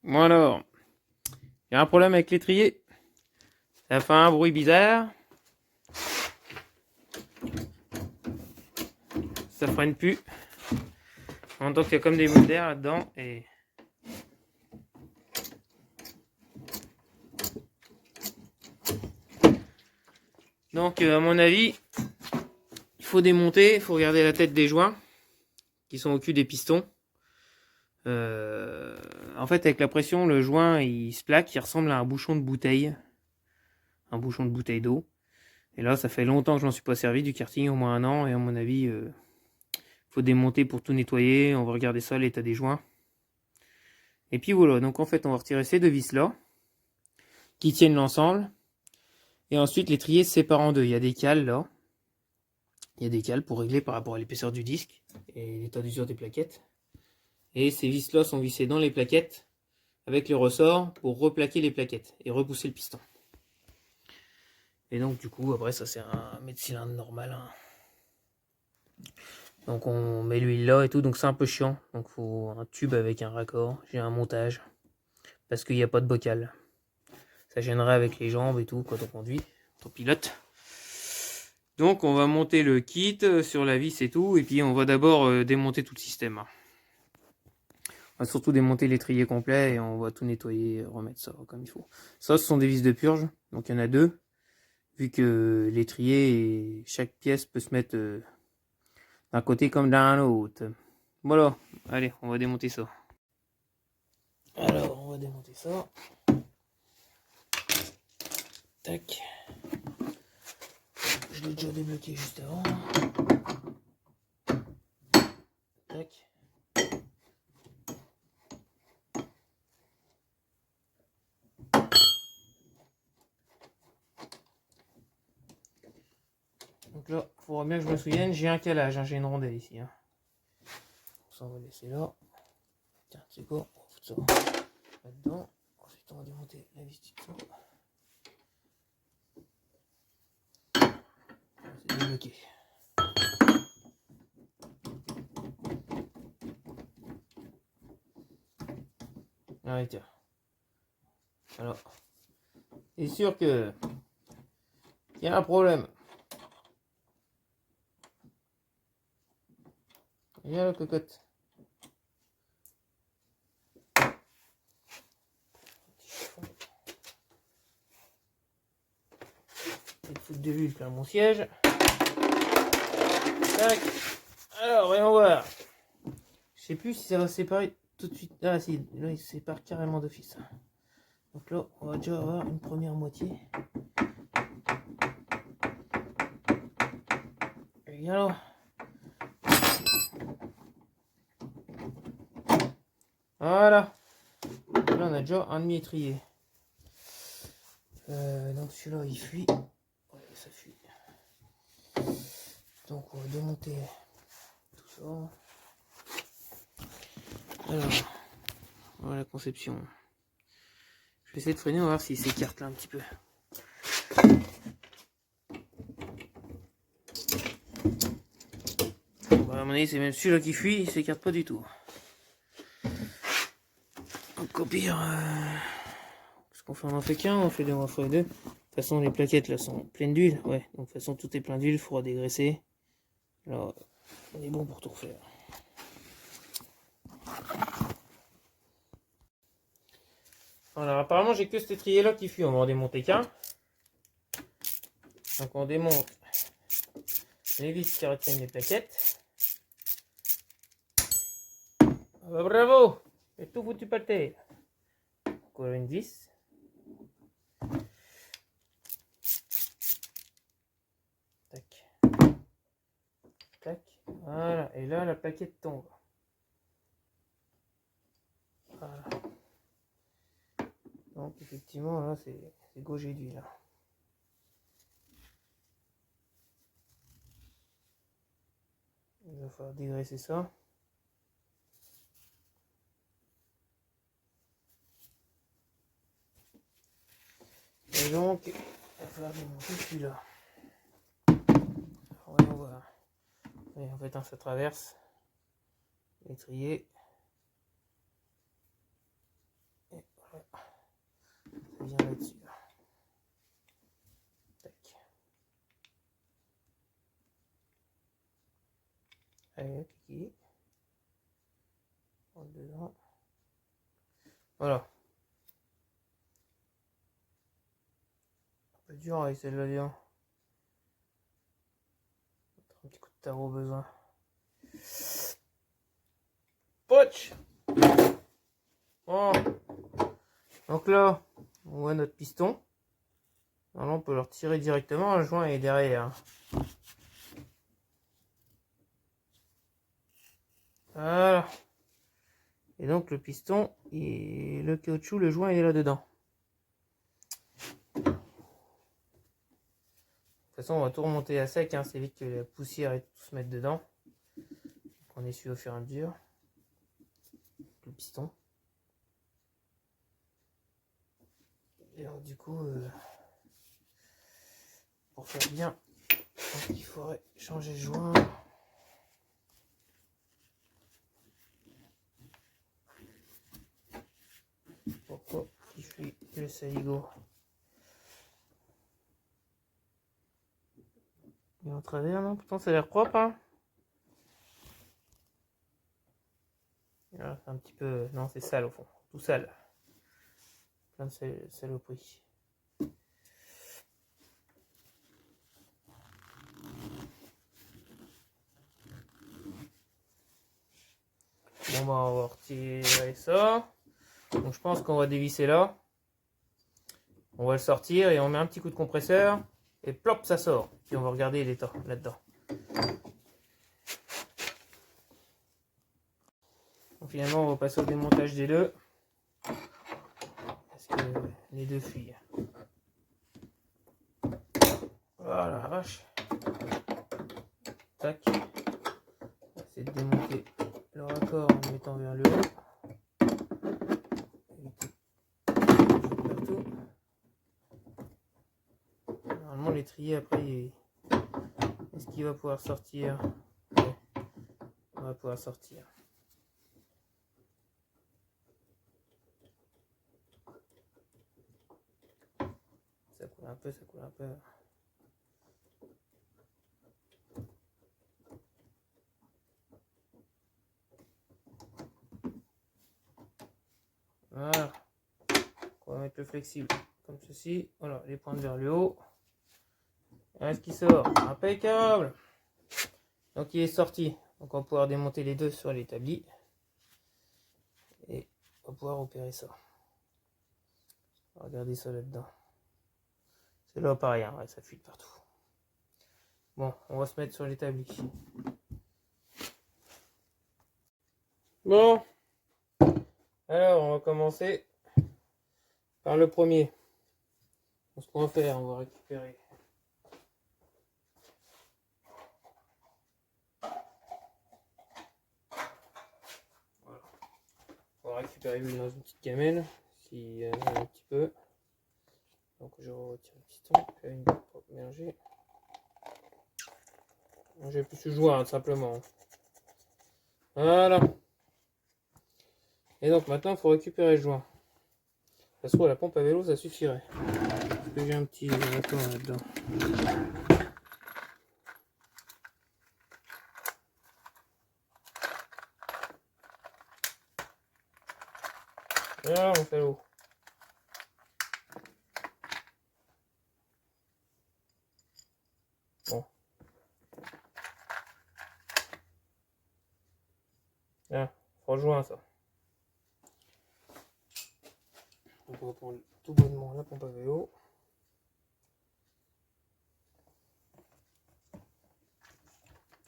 Bon alors, il y a un problème avec l'étrier. Ça fait un bruit bizarre. Ça freine plus. On entend qu'il y a comme des bouts d'air là-dedans. Et donc, à mon avis, il faut démonter. Il faut regarder la tête des joints qui sont au cul des pistons. En fait, avec la pression, le joint il se plaque. Il ressemble à un bouchon de bouteille. Un bouchon de bouteille d'eau. Et là, ça fait longtemps que je m'en suis pas servi du karting, au moins 1 an. Et à mon avis, faut démonter pour tout nettoyer. On va regarder ça, l'état des joints. Et puis voilà, donc en fait on va retirer ces deux vis là, qui tiennent l'ensemble. Et ensuite l'étrier se sépare en deux. Il y a des cales là. Il y a des cales pour régler par rapport à l'épaisseur du disque et l'état d'usure des plaquettes. Et ces vis là sont vissées dans les plaquettes avec le ressort pour replaquer les plaquettes et repousser le piston. Et donc du coup après ça c'est un mètre cylindre normal. Hein. Donc on met l'huile là et tout, donc c'est un peu chiant. Donc il faut un tube avec un raccord. J'ai un montage parce qu'il n'y a pas de bocal. Ça gênerait avec les jambes et tout quand on conduit, quand on pilote. Donc on va monter le kit sur la vis et tout, et puis on va d'abord démonter tout le système. On va surtout démonter l'étrier complet et on va tout nettoyer, remettre ça comme il faut. Ça, ce sont des vis de purge, donc il y en a deux, vu que l'étrier et chaque pièce peut se mettre d'un côté comme d'un autre. Voilà, allez, on va démonter ça. Alors, on va démonter ça. Tac. Je l'ai déjà débloqué juste avant. Tac. Donc là, il faudra bien que je me souvienne, j'ai un calage, hein, j'ai une rondelle ici. Hein. Ça, on va laisser là. Tiens, c'est quoi? On va foutre ça là-dedans. Ensuite, on va démonter la vis du dessous. C'est débloqué. Allez, tiens. Alors, c'est sûr que il y a un problème. Il y a la cocotte. Je vais foutre de l'huile plein mon siège. Tac. Alors, voyons voir. Je sais plus si ça va se séparer tout de suite. Ah si, là il se sépare carrément d'office. Donc là, on va déjà avoir une première moitié. Et alors, voilà. Là, on a déjà un demi-étrier. Donc celui-là, il fuit. Ouais, ça fuit. Donc on va démonter tout ça. Alors, voilà la conception. Je vais essayer de freiner, on va voir s'il s'écarte là un petit peu. Bon, bah, à mon avis, c'est même celui-là qui fuit, il s'écarte pas du tout. Donc au pire, parce qu'on fait, on en fait qu'un, on fait deux, on en fait deux. De toute façon, les plaquettes là sont pleines d'huile. Ouais, donc de toute façon, tout est plein d'huile, il faudra dégraisser. Alors, on est bon pour tout refaire. Alors, apparemment, j'ai que cet étrier là qui fuit. On va en démonter qu'un. Donc, on démonte les vis qui retiennent les plaquettes. Ah bah, bravo! J'ai tout foutu par terre. Encore une vis. Tac. Tac. Voilà. Et là, la plaquette tombe. Voilà. Donc, effectivement, là, c'est gaugé d'huile. Là. Il va falloir dégraisser ça. Et donc, il va falloir démonter celui-là. Voyons voir. Et en fait, hein, ça traverse l'étrier. Et vient là-dessus. Tac. Allez, cliquez. Dedans. Voilà. Un peu dur avec celle-là, bien. Un petit coup de tarot au besoin. Poch. Bon. Donc là, on voit notre piston. Alors on peut le retirer directement, le joint est derrière. Voilà. Et donc le piston et le caoutchouc, le joint il est là-dedans. De toute façon, on va tout remonter à sec, hein, c'est vite que la poussière et tout se mette dedans. Donc on essuie au fur et à mesure. Le piston. Et alors du coup, pour faire bien, il faudrait changer le joint. Pourquoi il fait le saligo? Il est en travers, non? Pourtant ça a l'air propre, hein. Voilà, un petit peu... Non, c'est sale au fond. Tout sale. Plein de saloperies. Bon bah on va retirer ça. Donc je pense qu'on va dévisser là. On va le sortir et on met un petit coup de compresseur. Et plop, ça sort. Puis on va regarder l'état là-dedans. Donc finalement on va passer au démontage des deux. Parce que les deux fuient. Voilà, la vache. Tac. On va essayer de démonter le raccord en le mettant vers le haut. Partout. Normalement l'étrier après, est-ce qu'il va pouvoir sortir? Ouais. On va pouvoir sortir. Ça coule un peu, ça coule un peu. Voilà. On va mettre le flexible comme ceci. Voilà, les pointes vers le haut. Et ce qui sort. Impeccable. Donc il est sorti. Donc on va pouvoir démonter les deux sur l'établi. Et on va pouvoir opérer ça. Regardez ça là-dedans. C'est là pareil, hein, ouais, ça fuit partout. Bon, on va se mettre sur l'établi. Bon. Alors on va commencer par le premier. Donc, ce qu'on va faire, on va récupérer l'huile dans une petite gamelle, si un petit peu. Donc je retire le piston, je vais une pour mélanger. J'ai plus ce joint, simplement. Voilà. Et donc maintenant, il faut récupérer le joint. Ça se trouve, la pompe à vélo, ça suffirait. Parce que j'ai un petit raccord là-dedans. Voilà, mon salaud. Bon. Là, rejoint ça. Donc on va prendre tout bonnement la pompe à vélo.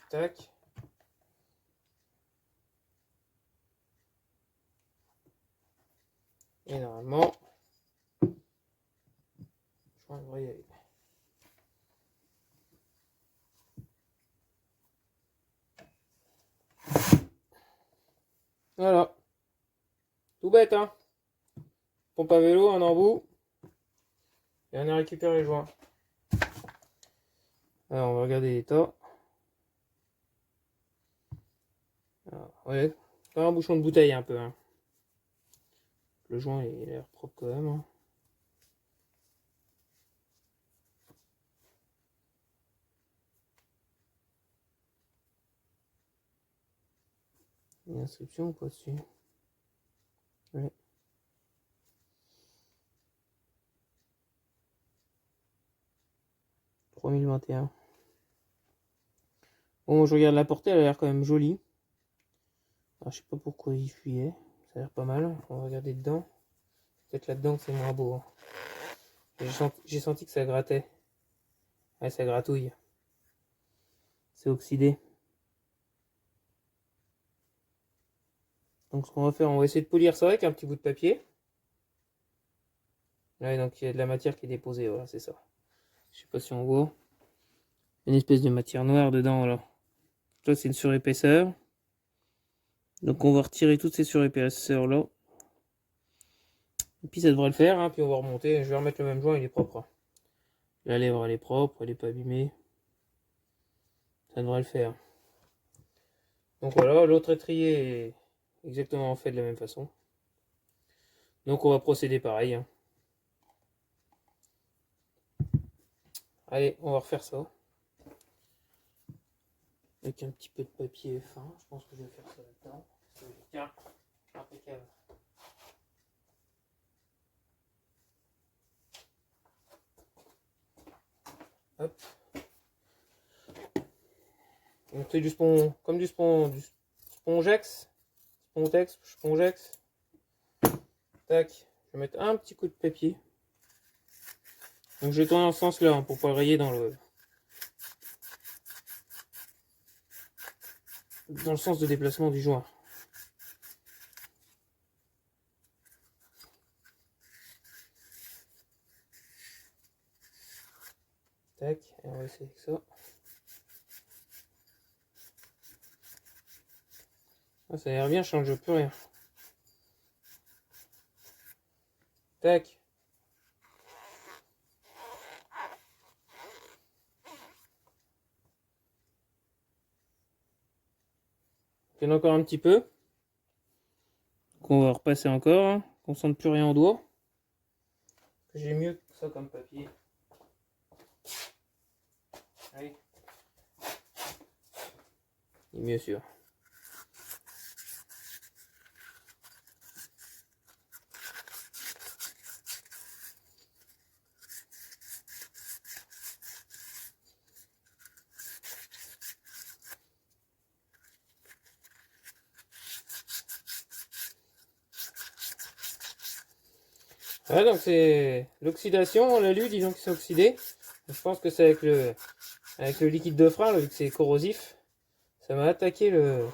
Tac. Et normalement, je crois qu'on devrait y aller. Voilà. Tout bête, hein. Pompe à vélo, un embout. Et on a récupéré le joint. Alors on va regarder l'état. Ouais, pas un bouchon de bouteille un peu. Hein. Le joint il a l'air propre quand même. Hein. Il y a une inscription ou pas dessus? Ouais. 3021. Bon, je regarde la portée, elle a l'air quand même jolie. Alors, je sais pas pourquoi il fuyait. Ça a l'air pas mal. On va regarder dedans. Peut-être là-dedans que c'est moins beau. Hein. J'ai senti que ça grattait. Ouais, ça gratouille. C'est oxydé. Donc ce qu'on va faire, on va essayer de polir ça avec un petit bout de papier. Ouais, donc il y a de la matière qui est déposée, voilà, c'est ça. Je sais pas si on voit. Une espèce de matière noire dedans, là. Là, c'est une surépaisseur. Donc on va retirer toutes ces surépaisseurs là. Et puis ça devrait le faire, hein. Puis on va remonter. Je vais remettre le même joint, il est propre. Hein. La lèvre, elle est propre, elle est pas abîmée. Ça devrait le faire. Donc voilà, l'autre étrier est exactement fait de la même façon. Donc on va procéder pareil. Hein. Allez, on va refaire ça. Avec un petit peu de papier fin. Je pense que je vais faire ça là-dedans. Tiens, impeccable. Hop. Donc c'est du spon, comme du spongex. Spongex. Tac. Je vais mettre un petit coup de papier. Donc je vais tourner dans ce sens-là hein, pour pas le rayer dans le sens de déplacement du joint. Tac. Et on va essayer avec ça. Ah, ça a l'air bien, je change plus rien. Tac. Il y en a encore un petit peu. Qu'on va repasser encore. Hein, qu'on sente plus rien au doigt. J'ai mieux que ça comme papier. Allez. Et mieux sûr. Voilà, donc c'est l'oxydation, on l'a lu, disons qu'il s'est oxydé. Je pense que c'est avec le liquide de frein, vu que c'est corrosif, ça m'a attaqué le.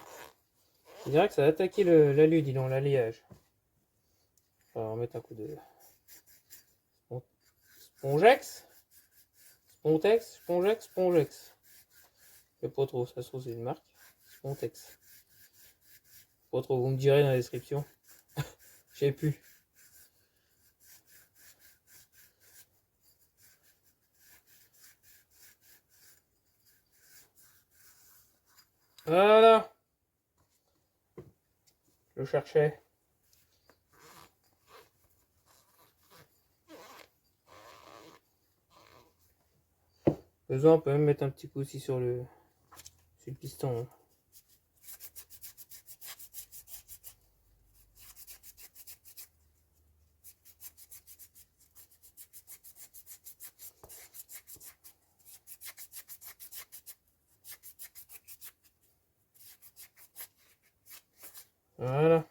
Je dirais que ça a attaqué l'alu, dis donc, l'alliage. On va remettre un coup de. Spongex Spongex. Je sais pas trop, ça se trouve c'est une marque. Spontex. Pas trop, vous me direz dans la description. Je sais plus. Voilà. Je cherchais. Besoin, on peut même mettre un petit coup aussi sur le piston. Hein. Voilà.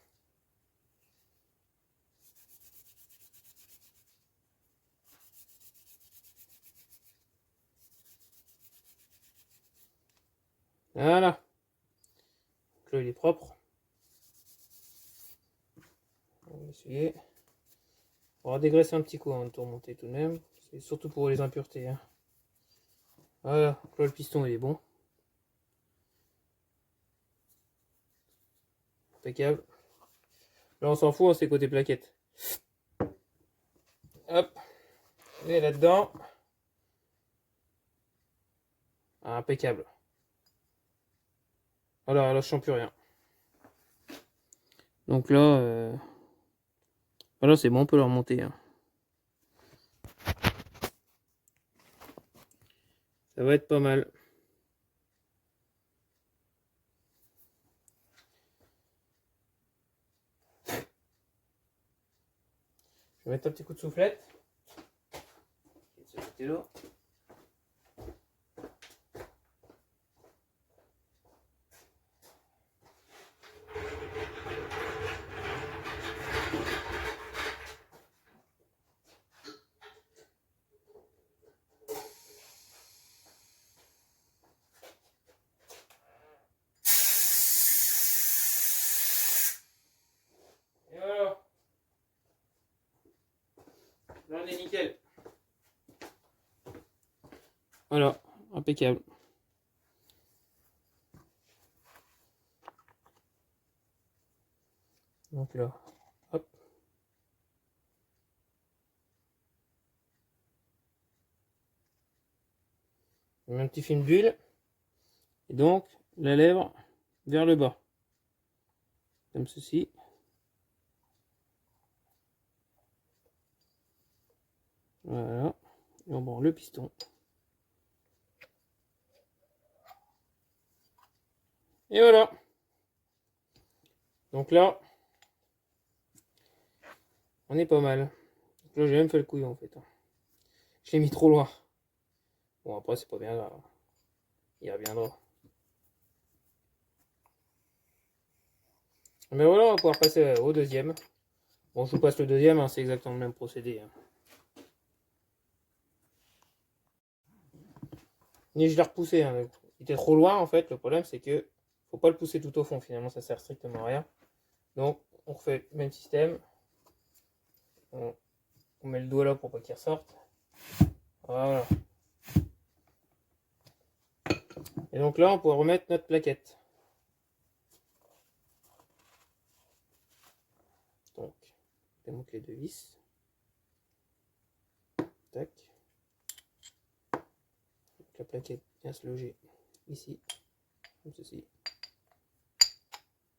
Voilà. Donc là, il est propre. On va essuyer. On va dégraisser un petit coup avant de tout remonter tout de même. C'est surtout pour les impuretés. Hein. Voilà. Donc là, le piston, il est bon. Impeccable. Là, on s'en fout, hein, c'est côté plaquette. Hop. Et là-dedans. Ah, impeccable. Voilà, là, je sens plus rien. Donc là, voilà, c'est bon, on peut le remonter. Hein. Ça va être pas mal. vais mettre un petit coup de soufflette. De ce côté-là. Et voilà. Là on est nickel. Voilà, impeccable. Donc là, hop. Je mets un petit film d'huile. Et donc, la lèvre vers le bas. Comme ceci. Voilà. Et on branle le piston. Et voilà. Donc là, on est pas mal. Donc là, j'ai même fait le couillon en fait. Je l'ai mis trop loin. Bon, après, c'est pas bien grave. Il reviendra. Mais voilà, on va pouvoir passer au deuxième. Bon, je vous passe le deuxième, hein, c'est exactement le même procédé. Hein. Ni je l'ai repoussé. Hein. Il était trop loin en fait. Le problème, c'est que faut pas le pousser tout au fond. Finalement, ça sert strictement à rien. Donc, on refait le même système. On met le doigt là pour pas qu'il ressorte. Voilà. Et donc là, on pourra remettre notre plaquette. Donc, je démonte les deux vis. Tac. Donc, la plaquette vient se loger ici, comme ceci.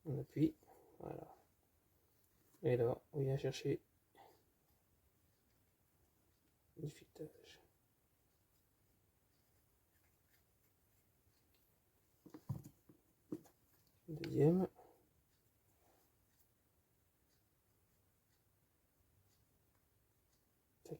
On appuie. Voilà. Et là, on vient chercher du filetage. Deuxième. Tac.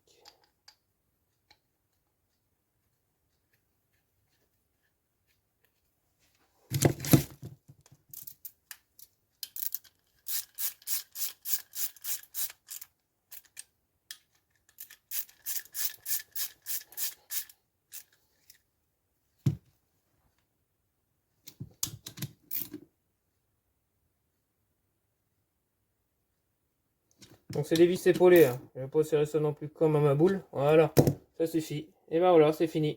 Donc c'est des vis épaulées, hein. Je ne vais pas serrer ça non plus comme à ma boule. Voilà, ça suffit. Et ben voilà, c'est fini.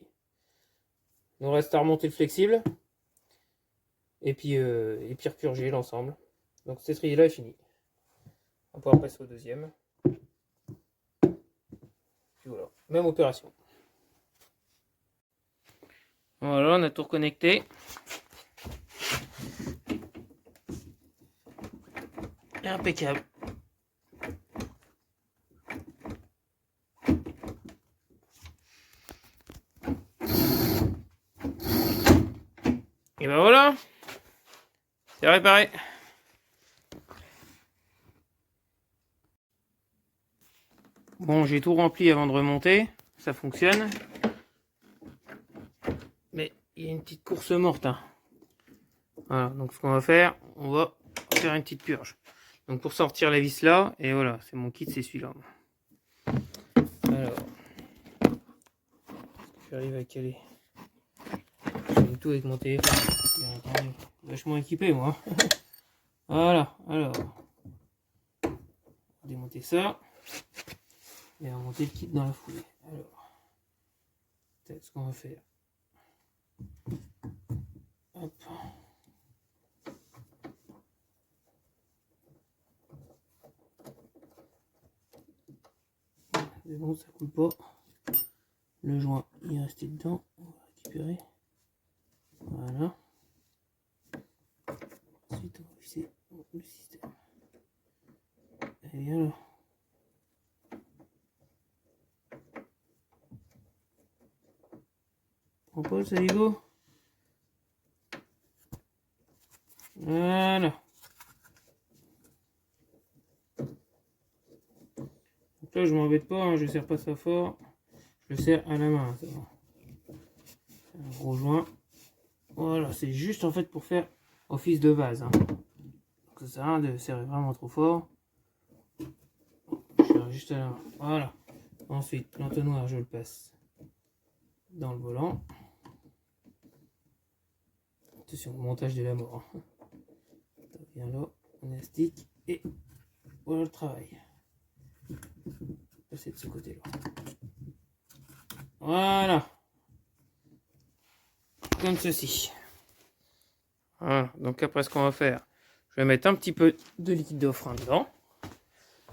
Il nous reste à remonter le flexible. Et puis repurger l'ensemble. Donc cet étrier là est fini. On va pouvoir passer au deuxième. Puis voilà, même opération. Voilà, on a tout reconnecté. Impeccable. Et ben voilà, c'est réparé. Bon, j'ai tout rempli avant de remonter, ça fonctionne. Mais il y a une petite course morte. Hein. Voilà, donc ce qu'on va faire, on va faire une petite purge. Donc pour sortir la vis là, et voilà, c'est mon kit, c'est celui-là. Alors, j'arrive à caler. Je fais tout avec mon téléphone. Bien entendu, vachement équipé moi. Voilà, alors, on va démonter ça. Et on va monter le kit dans la foulée. Alors, peut-être ce qu'on va faire. Hop. C'est bon, ça coule pas. Le joint il est resté dedans. On va récupérer. Voilà. Ensuite, on va visser le système. Et alors. On pose, ça y go. Voilà. Donc là, là, je m'embête pas, hein, je serre pas ça fort. Je le serre à la main. C'est un gros joint. Voilà, c'est juste en fait pour faire office de vase. Hein. Donc, ça sert à rien de serrer vraiment trop fort. Je serre juste à la main. Voilà. Ensuite, l'entonnoir, je le passe dans le volant. Attention, montage de la mort. Ça vient là, on élastique et voilà le travail. Passer de ce côté-là. Voilà. Comme ceci. Voilà. Donc après, ce qu'on va faire, je vais mettre un petit peu de liquide de frein dedans.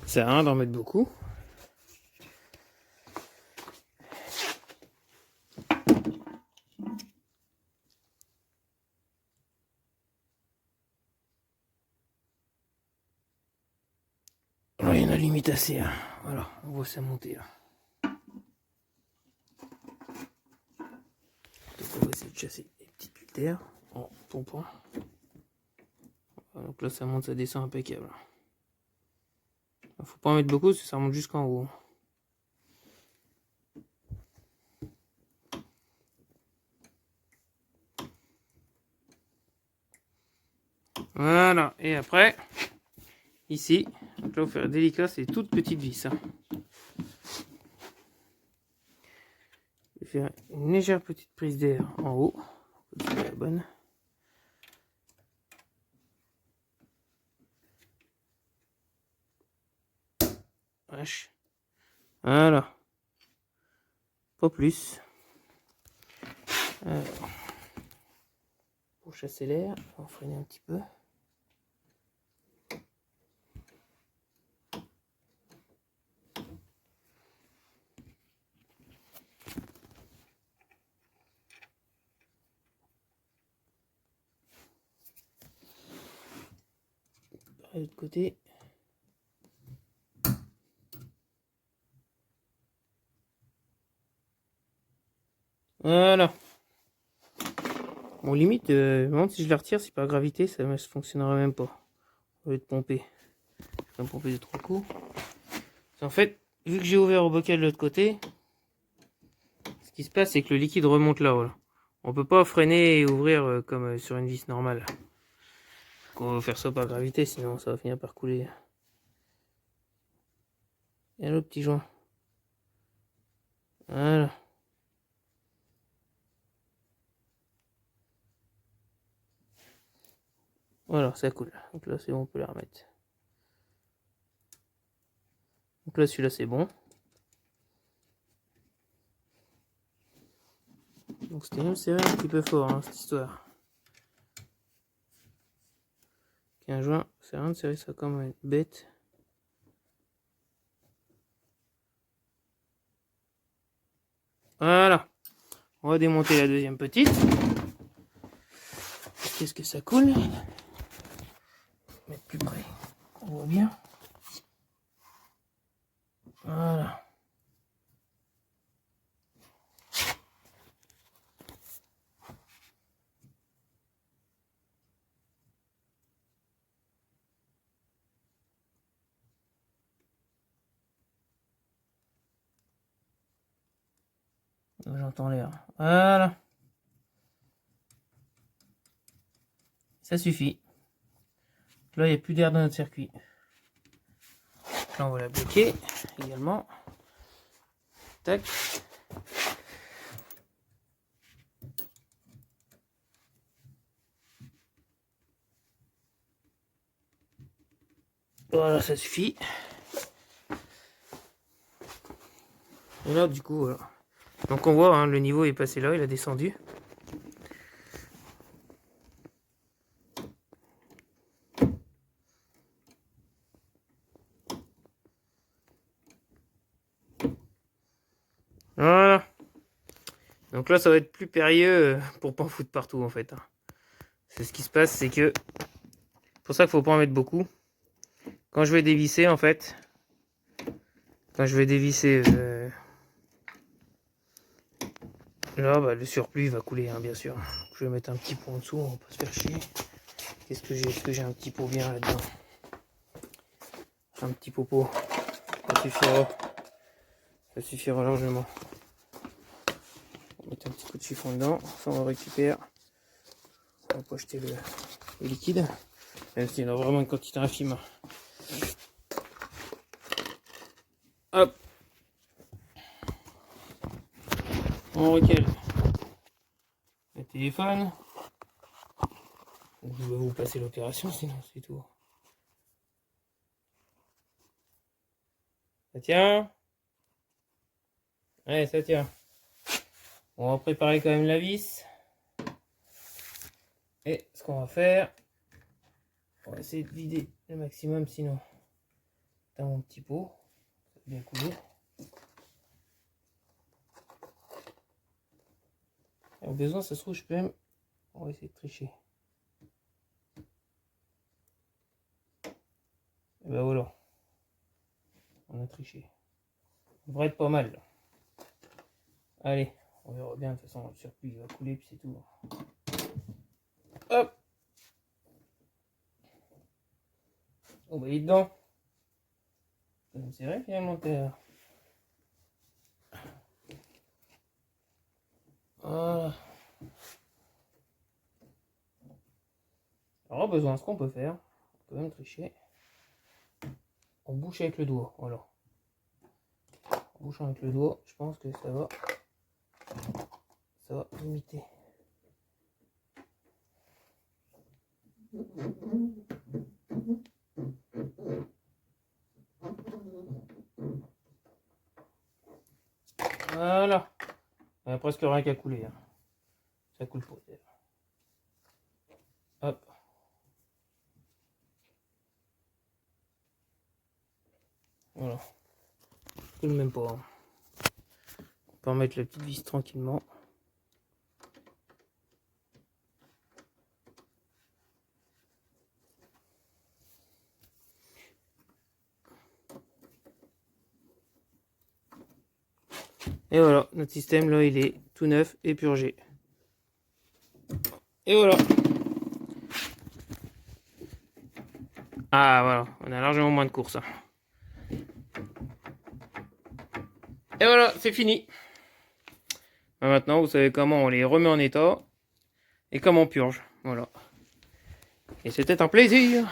Ça sert à rien d'en mettre beaucoup. Alors, il y en a limite assez. Hein. Voilà, on voit ça monter là. Donc on va essayer de chasser les petites bulles d'air en pompant. Voilà, donc là ça monte, ça descend impeccable. Faut pas en mettre beaucoup parce que ça monte jusqu'en haut. Voilà, et après, ici, donc là, il faut faire délicat, c'est toutes petites vis. Hein. Je vais faire une légère petite prise d'air en haut, c'est la bonne. Wesh. Voilà, pas plus. Alors, pour chasser l'air, on va freiner un petit peu. De l'autre côté. Voilà. Bon, limite, même si je la retire, c'est par gravité, ça ne fonctionnera même pas. Au lieu de pomper. Je vais pomper de 3 coups. En fait, vu que j'ai ouvert au bocal de l'autre côté, ce qui se passe, c'est que le liquide remonte là. Voilà. On peut pas freiner et ouvrir comme sur une vis normale. On va faire ça par gravité, sinon ça va finir par couler. Et le petit joint. Voilà. Voilà, ça coule. Donc là, c'est bon, on peut la remettre. Donc là, celui-là, c'est bon. Donc c'était même serré un petit peu fort, hein, cette histoire. Un joint, c'est rien de serrer ça comme une bête. Voilà. On va démonter la deuxième petite. Qu'est-ce que ça coule? Mettre plus près. On voit bien. Voilà. J'entends l'air. Voilà. Ça suffit. Là, il n'y a plus d'air dans notre circuit. Là, on va la bloquer également. Tac. Voilà, ça suffit. Et là, du coup, voilà. Donc on voit, hein, le niveau est passé là, il a descendu. Voilà. Donc là, ça va être plus périlleux pour pas en foutre partout, en fait. Hein. C'est ce qui se passe, c'est que... C'est pour ça qu'il faut pas en mettre beaucoup. Quand je vais dévisser, en fait... Quand je vais dévisser... Là, bah, le surplus va couler, hein, bien sûr. Je vais mettre un petit pot en dessous, on va pas se faire chier. Qu'est-ce que j'ai? Est-ce que j'ai un petit pot bien là-dedans? Un petit popo, ça suffira. Ça suffira largement. On va mettre un petit coup de chiffon dedans, ça on récupère. On va pas jeter le liquide, même s'il y en a vraiment une quantité infime. Hop, on recale le téléphone. Je vais vous passer l'opération, sinon c'est tout. Ça tient? Ouais, ça tient. On va préparer quand même la vis. Et ce qu'on va faire, on va essayer de vider le maximum, sinon dans mon petit pot, ça va bien couler. Et au besoin, ça se trouve, je peux même, on va essayer de tricher. Et ben voilà, on a triché. Ça devrait être pas mal là. Allez, on verra bien, de toute façon le circuit va couler puis c'est tout. Hop, on va y dedans. C'est vrai finalement que... Voilà. Alors au besoin, ce qu'on peut faire, on peut même tricher. On bouche avec le doigt, voilà. En bouchant avec le doigt, je pense que ça va limiter. Voilà. Il n'y a presque rien qu'à couler. Hein. Ça coule pas. Hop. Voilà. Ça coule même pas. Hein. On peut remettre la petite vis tranquillement. Et voilà, notre système là il est tout neuf et purgé. Et voilà. Ah voilà, on a largement moins de courses. Hein. Et voilà, c'est fini. Maintenant, vous savez comment on les remet en état et comment on purge. Voilà. Et c'était un plaisir.